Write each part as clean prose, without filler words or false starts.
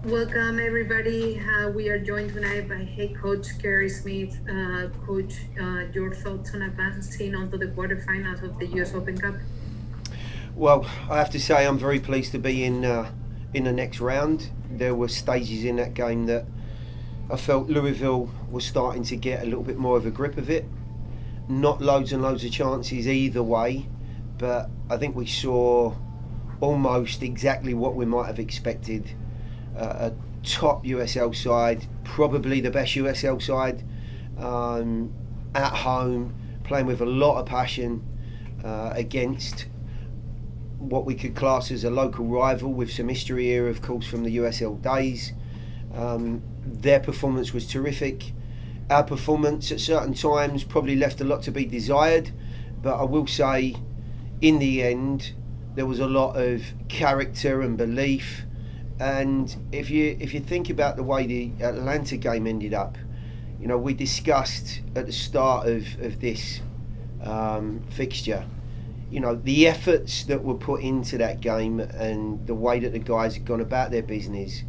Welcome, everybody. We are joined tonight by head coach Gary Smith. Coach, your thoughts on advancing onto the quarterfinals of the U.S. Open Cup? Well, I have to say I'm very pleased to be in the next round. There were stages in that game that I felt Louisville was starting to get a little bit more of a grip of it. Not loads and loads of chances either way, but I think we saw almost exactly what we might have expected. A top USL side, probably the best USL side, at home, playing with a lot of passion against what we could class as a local rival with some history here, of course, from the USL days. Their performance was terrific. Our performance at certain times probably left a lot to be desired, but I will say in the end there was a lot of character and belief. And if you think about the way the Atlanta game ended up, you know, we discussed at the start of this fixture, you know, the efforts that were put into that game and the way that the guys had gone about their business.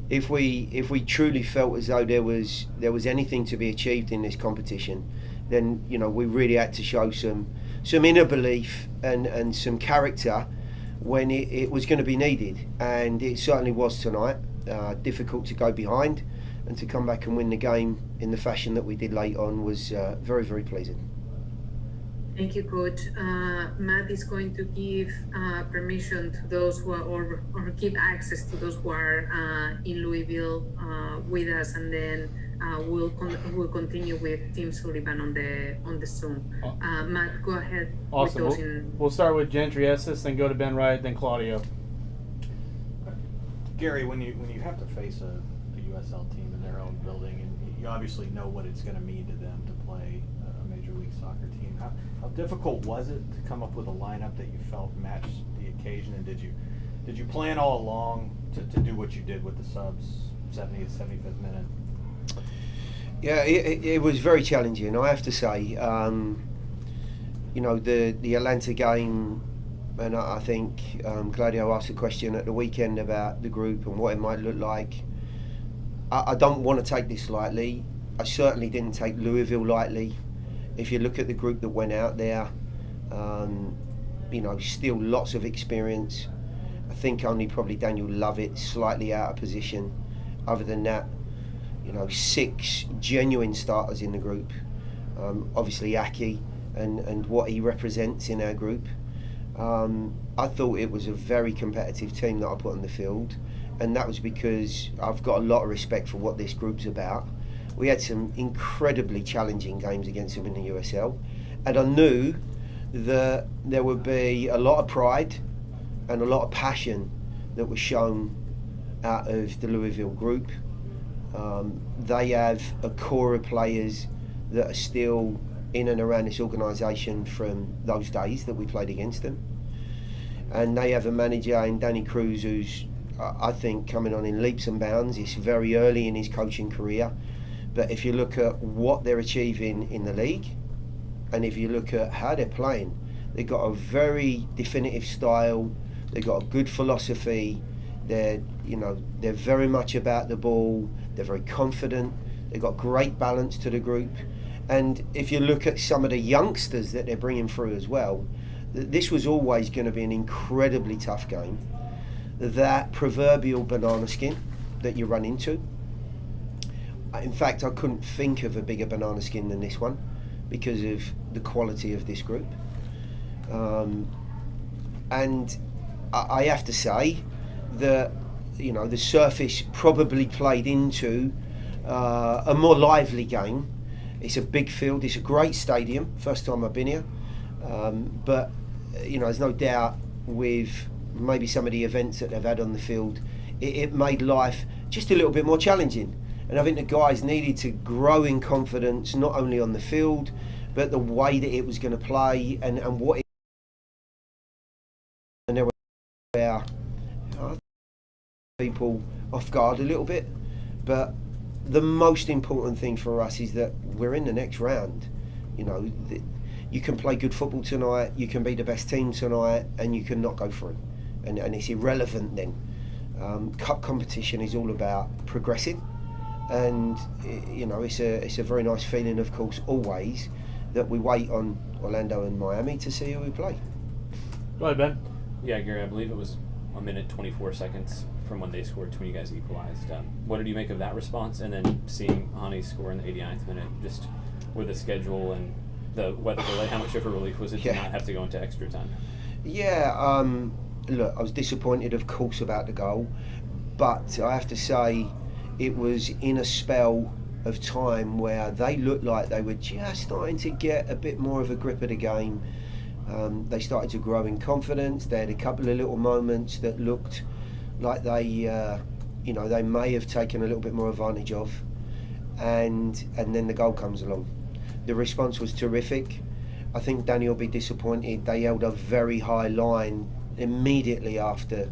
If we truly felt as though there was anything to be achieved in this competition, then, you know, we really had to show some inner belief and some character when it was going to be needed, and it certainly was tonight. Difficult to go behind and to come back and win the game in the fashion that we did late on was very, very pleasing. Thank you, Coach. Matt is going to give permission to those who are, or give access to those who are in Louisville with us, and then we'll continue with Tim Sullivan on the Zoom. Matt, go ahead. Awesome. With those We'll start with Gentry Estes, then go to Ben Wright, then Claudio. Gary, when you have to face a USL team in their own building, and you obviously know what it's going to mean to them to play a Major League Soccer team, how difficult was it to come up with a lineup that you felt matched the occasion, and did you plan all along to do what you did with the subs, 70th, 75th minute? Yeah, it was very challenging, I have to say. You know, the Atlanta game, and I think Claudio asked a question at the weekend about the group and what it might look like. I don't want to take this lightly. I certainly didn't take Louisville lightly. If you look at the group that went out there, you know, still lots of experience. I think only probably Daniel Lovett slightly out of position. Other than that, you know, 6 genuine starters in the group. Obviously Aki and what he represents in our group. I thought it was a very competitive team that I put on the field, and that was because I've got a lot of respect for what this group's about. We had some incredibly challenging games against them in the USL, and I knew that there would be a lot of pride and a lot of passion that was shown out of the Louisville group. They have a core of players that are still in and around this organisation from those days that we played against them, and they have a manager in Danny Cruz who's, I think, coming on in leaps and bounds. It's very early in his coaching career, but if you look at what they're achieving in the league, and if you look at how they're playing, they've got a very definitive style. They've got a good philosophy. They're very much about the ball. They're very confident. They've got great balance to the group. And if you look at some of the youngsters that they're bringing through as well, this was always going to be an incredibly tough game. That proverbial banana skin that you run into. In fact, I couldn't think of a bigger banana skin than this one because of the quality of this group. And I have to say that, you know, the surface probably played into a more lively game. It's a big field, it's a great stadium, first time I've been here. But, you know, there's no doubt with maybe some of the events that they've had on the field, it made life just a little bit more challenging. And I think the guys needed to grow in confidence, not only on the field, but the way that it was going to play and what it. And there were people off guard a little bit, but the most important thing for us is that we're in the next round. You know, you can play good football tonight, you can be the best team tonight, and you can not go through, and it's irrelevant then. Cup competition is all about progressing, and it's a very nice feeling, of course, always that we wait on Orlando and Miami to see who we play. Go ahead, Ben. Yeah, Gary, I believe it was 1 minute 24 seconds from when they scored to when you guys equalized. What did you make of that response? And then seeing Hani score in the 89th minute, just with the schedule and the weather delay, how much of a relief was it to not have to go into extra time? Yeah, look, I was disappointed, of course, about the goal, but I have to say it was in a spell of time where they looked like they were just starting to get a bit more of a grip of the game. They started to grow in confidence. They had a couple of little moments that looked like they may have taken a little bit more advantage of, and then the goal comes along. The response was terrific. I think Danny will be disappointed. They held a very high line immediately after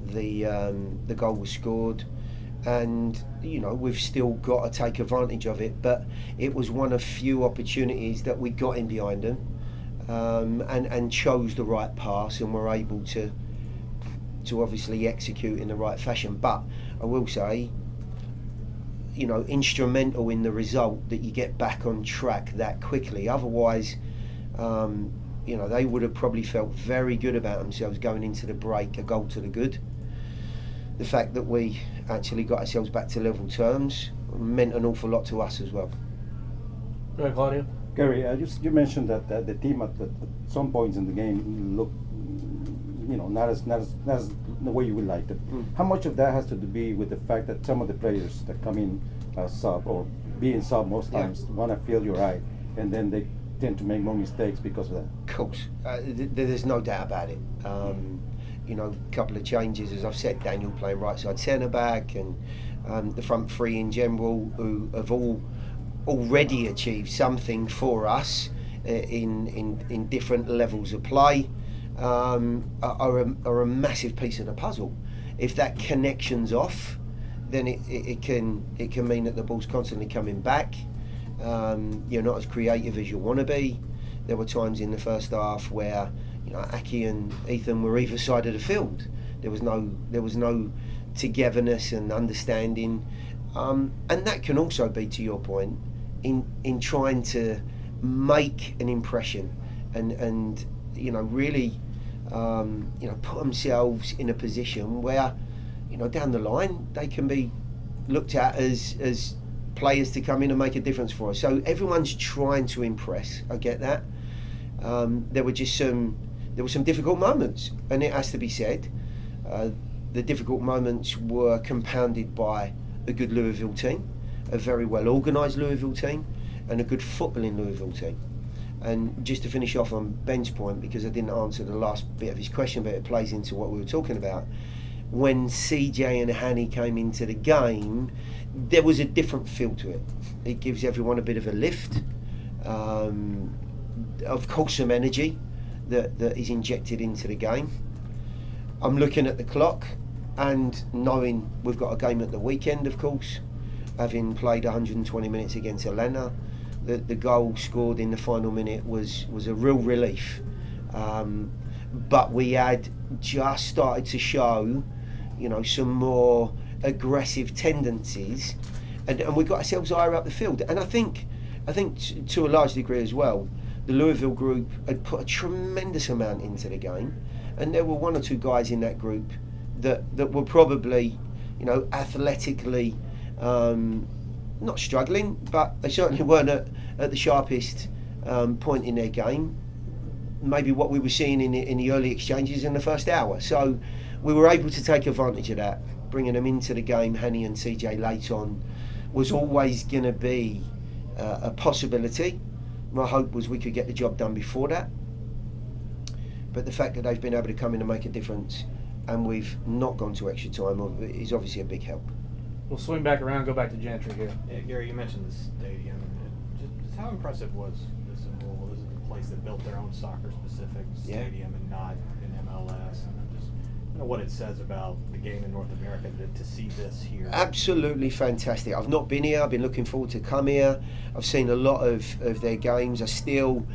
the goal was scored, and we've still got to take advantage of it. But it was one of few opportunities that we got in behind them, and chose the right pass, and were able to obviously execute in the right fashion. But I will say, instrumental in the result that you get back on track that quickly. Otherwise, they would have probably felt very good about themselves going into the break, a goal to the good. The fact that we actually got ourselves back to level terms meant an awful lot to us as well. Go ahead, Claudio. Gary, you mentioned that the team at some points in the game looked, not as the way you would like it. How much of that has to do with the fact that some of the players that come in as sub or being sub most times want to feel your eye, and then they tend to make more mistakes because of that? Of course, there's no doubt about it. A couple of changes, as I've said, Daniel playing right side centre back, and the front three in general, who have all already achieved something for us in different levels of play, are a massive piece of the puzzle. If that connection's off, then it can mean that the ball's constantly coming back. You're not as creative as you want to be. There were times in the first half where Aki and Ethan were either side of the field. There was no togetherness and understanding, and that can also be, to your point, in trying to make an impression and really put themselves in a position where down the line they can be looked at as players to come in and make a difference for us. So everyone's trying to impress. I get that. There were some difficult moments, and it has to be said. The difficult moments were compounded by a good Louisville team, a very well organised Louisville team, and a good footballing Louisville team. And just to finish off on Ben's point, because I didn't answer the last bit of his question, but it plays into what we were talking about. When CJ and Hani came into the game, there was a different feel to it. It gives everyone a bit of a lift. Of course, some energy that is injected into the game. I'm looking at the clock and knowing we've got a game at the weekend, of course, having played 120 minutes against Atlanta. The goal scored in the final minute was a real relief. But we had just started to show, some more aggressive tendencies, and we got ourselves higher up the field. And I think to a large degree as well, the Louisville group had put a tremendous amount into the game, and there were one or two guys in that group that were probably, athletically not struggling, but they certainly weren't at the sharpest point in their game. Maybe what we were seeing in the early exchanges in the first hour. So we were able to take advantage of that, bringing them into the game. Hani and CJ late on was always going to be a possibility. My hope was we could get the job done before that. But the fact that they've been able to come in and make a difference, and we've not gone to extra time, is obviously a big help. We'll swing back around, go back to Gentry here. Yeah, Gary, you mentioned the stadium. Just how impressive was this in Louisville? This is a place that built their own soccer-specific stadium and not in MLS. And just what it says about the game in North America to see this here. Absolutely fantastic. I've not been here. I've been looking forward to come here. I've seen a lot of their games. I still,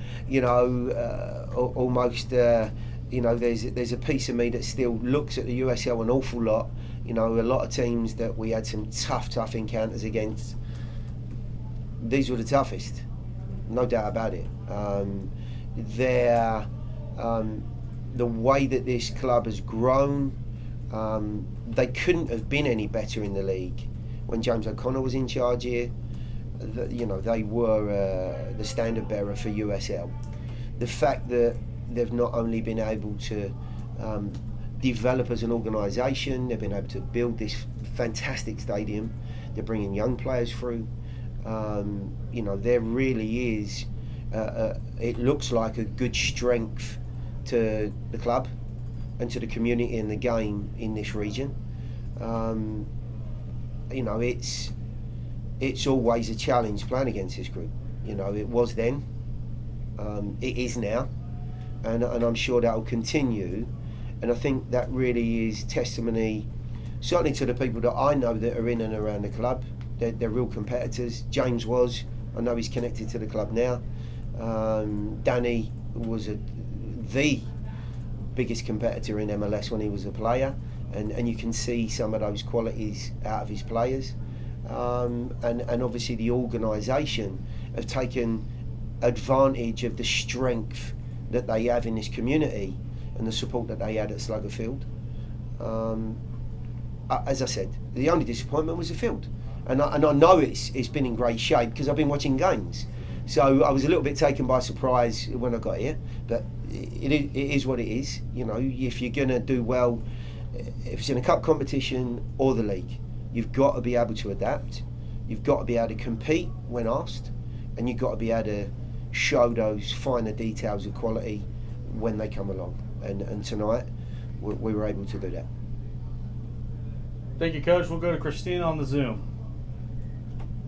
almost. There's a piece of me that still looks at the USL an awful lot, You know, a lot of teams that we had some tough encounters against, these were the toughest, no doubt about it. The way that this club has grown, they couldn't have been any better in the league when James O'Connor was in charge here. They were the standard bearer for USL. The fact that they've not only been able to develop as an organisation, they've been able to build this fantastic stadium, they're bringing young players through. There really is, it looks like a good strength to the club and to the community and the game in this region. It's always a challenge playing against this group. It was then, it is now, and I'm sure that will continue. And I think that really is testimony, certainly to the people that I know that are in and around the club. They're real competitors. James was, I know he's connected to the club now. Danny was the biggest competitor in MLS when he was a player, and you can see some of those qualities out of his players. And obviously the organisation have taken advantage of the strength that they have in this community and the support that they had at Slugger Field. As I said, the only disappointment was the field, and I know it's been in great shape because I've been watching games, so I was a little bit taken by surprise when I got here, but it is what it is. If you're going to do well, if it's in a cup competition or the league, you've got to be able to adapt, you've got to be able to compete when asked, and you've got to be able to show those finer details of quality when they come along. And tonight we were able to do that. Thank you, Coach. We'll go to Christina on the Zoom.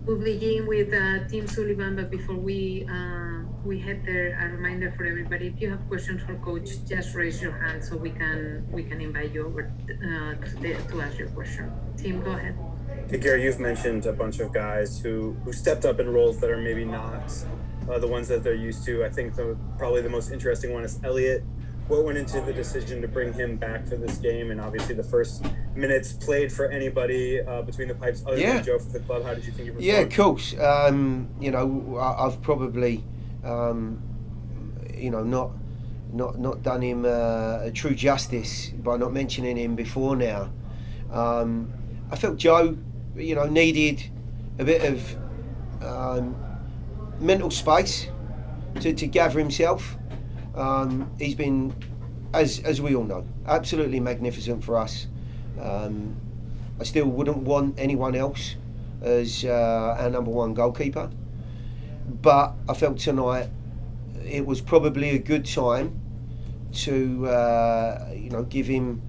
We'll begin with Team Sullivan, but before we head there, a reminder for everybody: if you have questions for Coach, just raise your hand so we can invite you over to ask your question. Team, go ahead. Hey, Gary, you've mentioned a bunch of guys who stepped up in roles that are maybe not the ones that they're used to. I think probably the most interesting one is Elliott. What went into the decision to bring him back for this game, and obviously the first minutes played for anybody between the pipes other than Joe for the club? How did you think he performed? Yeah, of course. I've probably not done him a true justice by not mentioning him before now. I felt Joe, needed a bit of mental space to gather himself. He's been, as we all know, absolutely magnificent for us. I still wouldn't want anyone else as our number one goalkeeper, but I felt tonight it was probably a good time to give him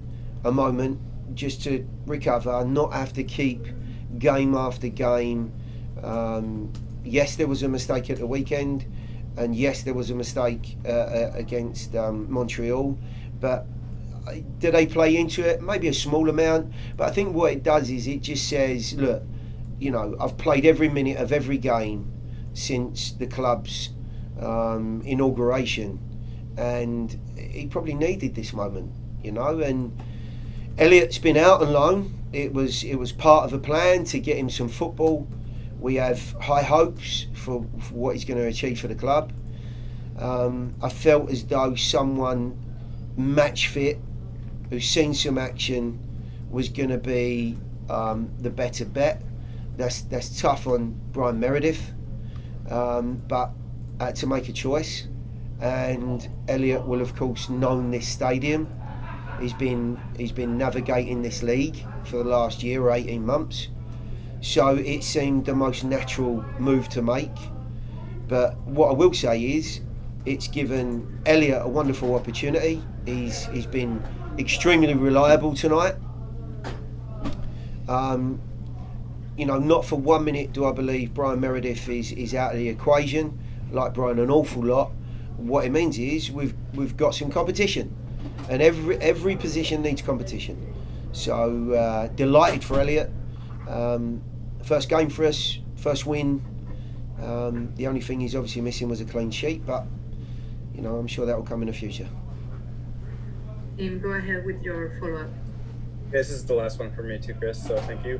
a moment just to recover, not have to keep game after game. Yes, there was a mistake at the weekend, and yes, there was a mistake against Montreal, but did they play into it? Maybe a small amount, but I think what it does is it just says, look, I've played every minute of every game since the club's inauguration, and he probably needed this moment, and Elliott's been out on loan. It was part of a plan to get him some football. We have high hopes for what he's going to achieve for the club. I felt as though someone match fit, who's seen some action, was going to be the better bet. That's tough on Brian Meredith, but I had to make a choice. And Elliott will, of course, known this stadium. He's been navigating this league for the last year or 18 months. So it seemed the most natural move to make. But what I will say is, it's given Elliott a wonderful opportunity. He's been extremely reliable tonight. Not for 1 minute do I believe Brian Meredith is out of the equation. Like Brian an awful lot. What it means is we've got some competition, and every position needs competition. So delighted for Elliott. First game for us, first win. The only thing he's obviously missing was a clean sheet, but I'm sure that will come in the future. Tim, go ahead with your follow-up. This is the last one for me too, Chris, so thank you.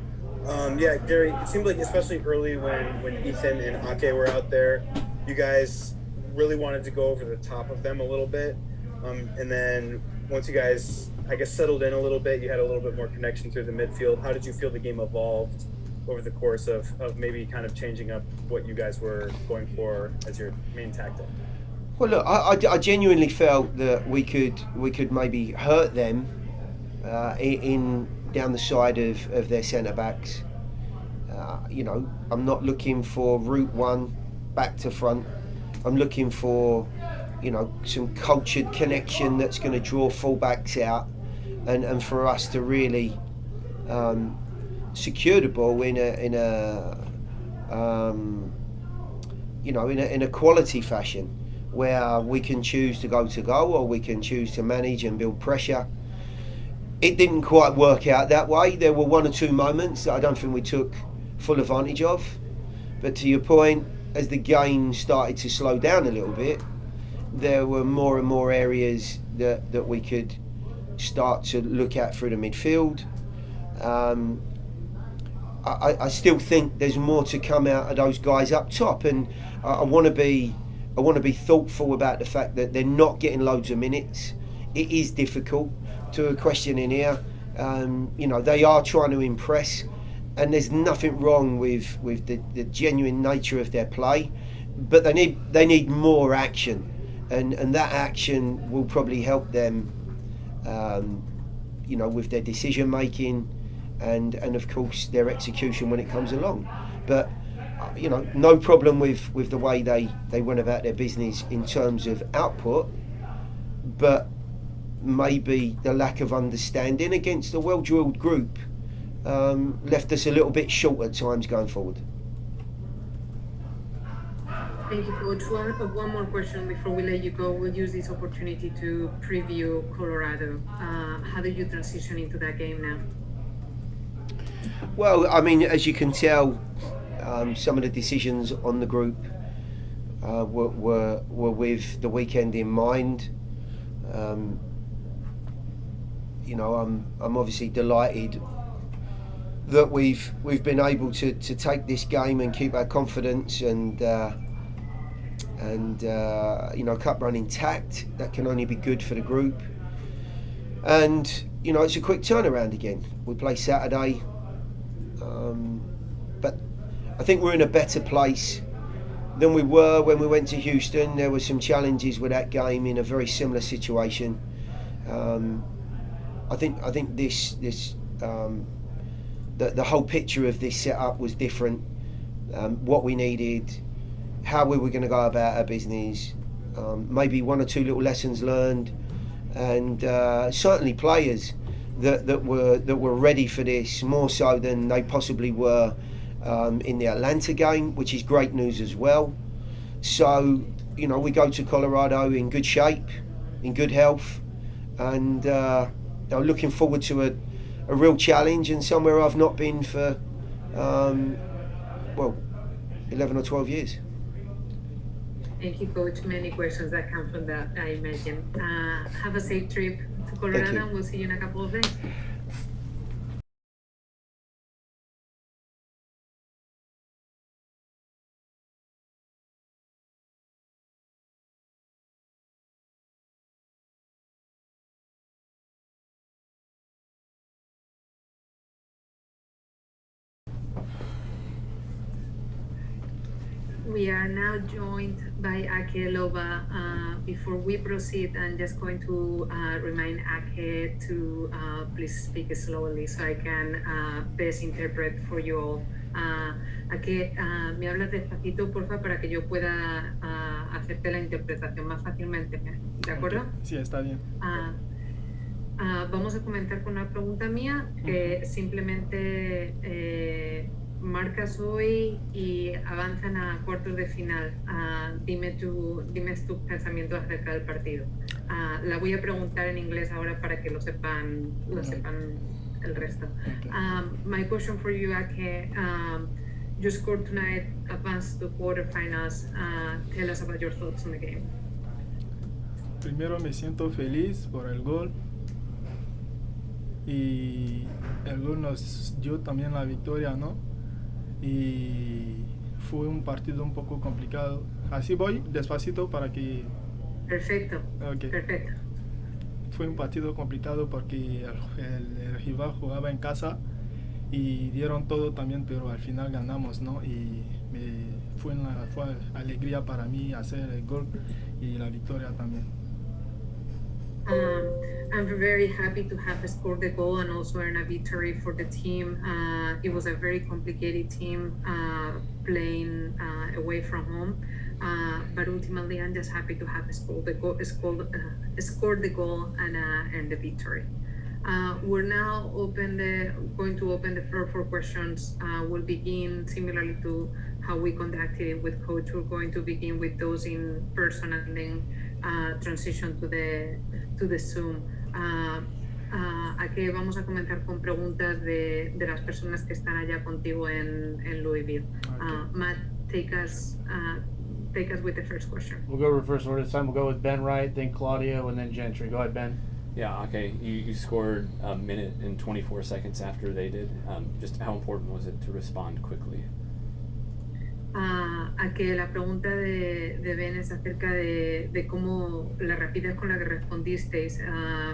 Yeah, Gary, it seemed like especially early when Ethan and Ake were out there, you guys really wanted to go over the top of them a little bit. And then once you guys, I guess, settled in a little bit, you had a little bit more connection through the midfield. How did you feel the game evolved over the course of maybe kind of changing up what you guys were going for as your main tactic? Well, look, I genuinely felt that we could maybe hurt them in down the side of their centre backs. You know, I'm not looking for route one back to front. I'm looking for, you know, some cultured connection that's going to draw fullbacks out, and for us to really secure the ball in a quality fashion, where we can choose to go or we can choose to manage and build pressure. It didn't quite work out that way. There were one or two moments that I don't think we took full advantage of. But to your point, as the game started to slow down a little bit, there were more and more areas that we could start to look at through the midfield. I still think there's more to come out of those guys up top, and I want to be thoughtful about the fact that they're not getting loads of minutes. It is difficult. To a question in here, you know, they are trying to impress, and there's nothing wrong with the genuine nature of their play, but they need more action, and that action will probably help them, you know, with their decision making, and of course their execution when it comes along. But you know, no problem with the way they went about their business in terms of output, but maybe the lack of understanding against a well-drilled group left us a little bit short at times going forward. Thank you, Coach. One more question before we let you go. We'll use this opportunity to preview Colorado. How do you transition into that game now? Well, I mean, as you can tell, some of the decisions on the group were with the weekend in mind. You know, I'm obviously delighted that we've been able to take this game and keep our confidence and you know, cup run intact. That can only be good for the group. And you know, it's a quick turnaround again. We play Saturday, but I think we're in a better place than we were when we went to Houston. There were some challenges with that game in a very similar situation. I think this the whole picture of this setup was different. What we needed, how we were going to go about our business, maybe one or two little lessons learned, and certainly players that were ready for this more so than they possibly were in the Atlanta game, which is great news as well. So you know, we go to Colorado in good shape, in good health, and I'm looking forward to a real challenge, and somewhere I've not been for 11 or 12 years. Thank you, Coach. Many questions that come from that, I imagine. Have a safe trip to Colorado, and we'll see you in a couple of days. We are now joined by Ake Loba. Before we proceed, I'm just going to remind Ake to please speak slowly so I can best interpret for you all. Ake, me hablas despacito, porfa, para que yo pueda hacerte la interpretación más fácilmente, ¿de acuerdo? Okay. Sí, está bien. Vamos a comenzar con una pregunta mía que simplemente marcas hoy y avanzan a cuartos de final. Dime tus pensamientos acerca del partido. La voy a preguntar en inglés ahora para que lo sepan el resto. Okay. My question for you, Ake, you scored tonight, advanced to quarterfinals. Tell us about your thoughts on the game. Primero me siento feliz por el gol. y el gol nos dio también la victoria, ¿no? Y fue un partido un poco complicado. Así voy despacito para que... Perfecto. Okay. Perfecto. Fue un partido complicado porque el rival jugaba en casa y dieron todo también, pero al final ganamos, ¿no? Y fue alegría para mí hacer el gol y la victoria también. I'm very happy to have scored the goal and also earn a victory for the team. It was a very complicated team playing away from home, but ultimately I'm just happy to have scored the goal and earned the victory. We're now going to open the floor for questions. We'll begin similarly to how we conducted it with Coach. We're going to begin with those in person and then transition to the Zoom. Aquí vamos a comenzar con preguntas de las personas que están allá contigo en Louisville. Okay. Matt, take us with the first question. We'll go reverse order this time. We'll go with Ben Wright, then Claudio, and then Gentry. Go ahead, Ben. Yeah, okay. You scored a minute and 24 seconds after they did. Just how important was it to respond quickly? A que la pregunta de Ben es acerca de cómo la rapidez con la que respondisteis.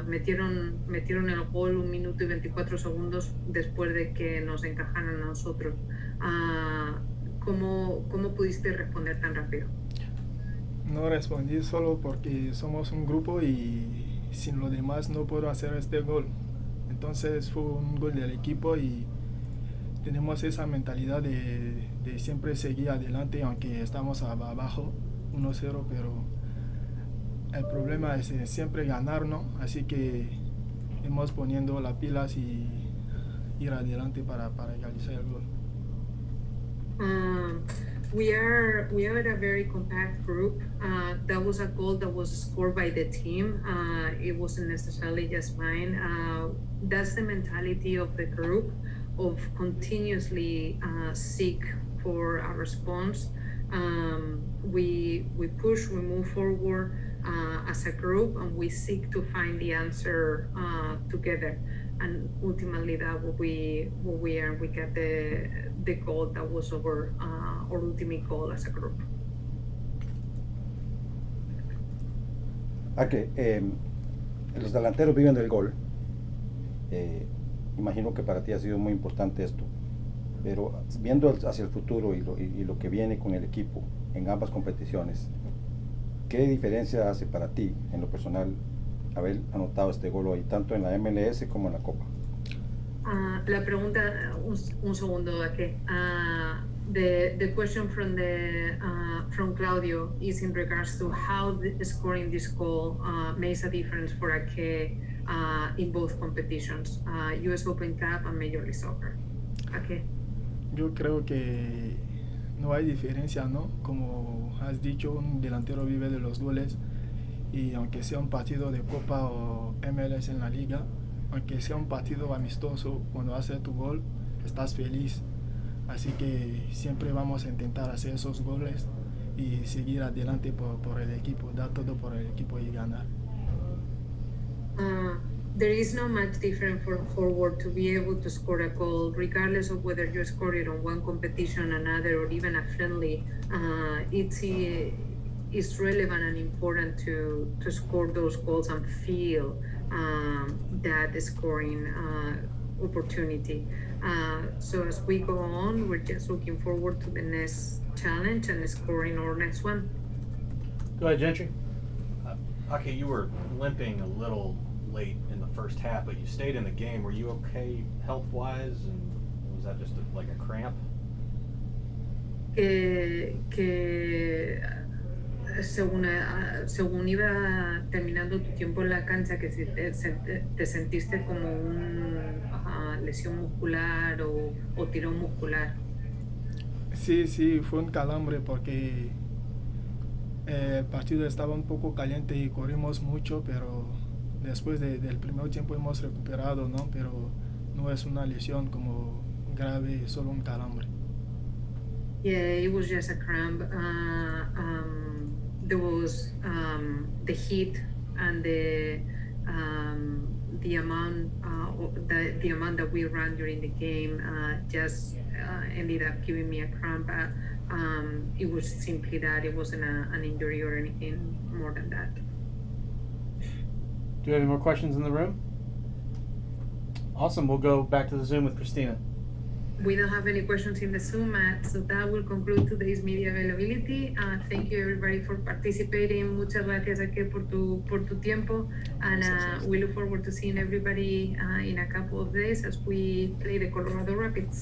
Metieron el gol 1 minuto y 24 segundos después de que nos encajaran a nosotros. ¿Cómo pudiste responder tan rápido? No respondí solo porque somos un grupo y sin lo demás no puedo hacer este gol. Entonces fue un gol del equipo y tenemos esa mentalidad de siempre seguir adelante aunque estamos abajo 1-0, pero el problema es siempre ganar, ¿no? Así que hemos poniendo las pilas y ir adelante para realizar el gol. We are a very compact group. That was a goal that was scored by the team. It wasn't necessarily just mine. That's the mentality of the group, of continuously seek for a response. We push, we move forward as a group, and we seek to find the answer together. And ultimately, that what we earned. We got the goal that was our ultimate goal as a group. Okay, los delanteros viven del gol. Imagino que para ti ha sido muy importante esto, pero viendo hacia el futuro y lo que viene con el equipo en ambas competiciones, ¿qué diferencia hace para ti en lo personal haber anotado este gol hoy, tanto en la MLS como en la Copa? La pregunta, un segundo aquí. The question from Claudio is in regards to how scoring this goal makes a difference for Ake in both competitions, US Open Cup and Major League Soccer. Ake. Yo creo que no hay diferencia, ¿no? Como has dicho, un delantero vive de los goles y aunque sea un partido de Copa o MLS en la liga, aunque sea un partido amistoso, cuando haces tu gol estás feliz. Así que siempre vamos a intentar hacer esos goles y seguir adelante por el equipo, dar todo por el equipo y ganar. There is no much different for forward to be able to score a goal, regardless of whether you score it on one competition, another, or even a friendly. It's relevant and important to score those goals and feel that scoring opportunity. So as we go on, we're just looking forward to the next challenge and scoring our next one. Go ahead, Gentry. Okay, you were limping a little late in the first half, but you stayed in the game. Were you okay health-wise, and was that just like a cramp? Que según iba terminando tu tiempo en la cancha, que si te sentiste como una lesión muscular o tirón muscular. Sí, fue un calambre porque el partido estaba un poco caliente y corrimos mucho, pero después del primer tiempo hemos recuperado, ¿no? Pero no es una lesión como grave, solo un calambre. Yeah, it was just a cramp. There was the heat and the the amount the amount that we ran during the game just ended up giving me a cramp. It was simply that. It wasn't an injury or anything more than that. Do you have any more questions in the room? Awesome. We'll go back to the Zoom with Christina. We don't have any questions in the Zoom, Matt, so that will conclude today's media availability. Thank you everybody for participating. Muchas gracias Raquel por tu tiempo, and we look forward to seeing everybody in a couple of days as we play the Colorado Rapids.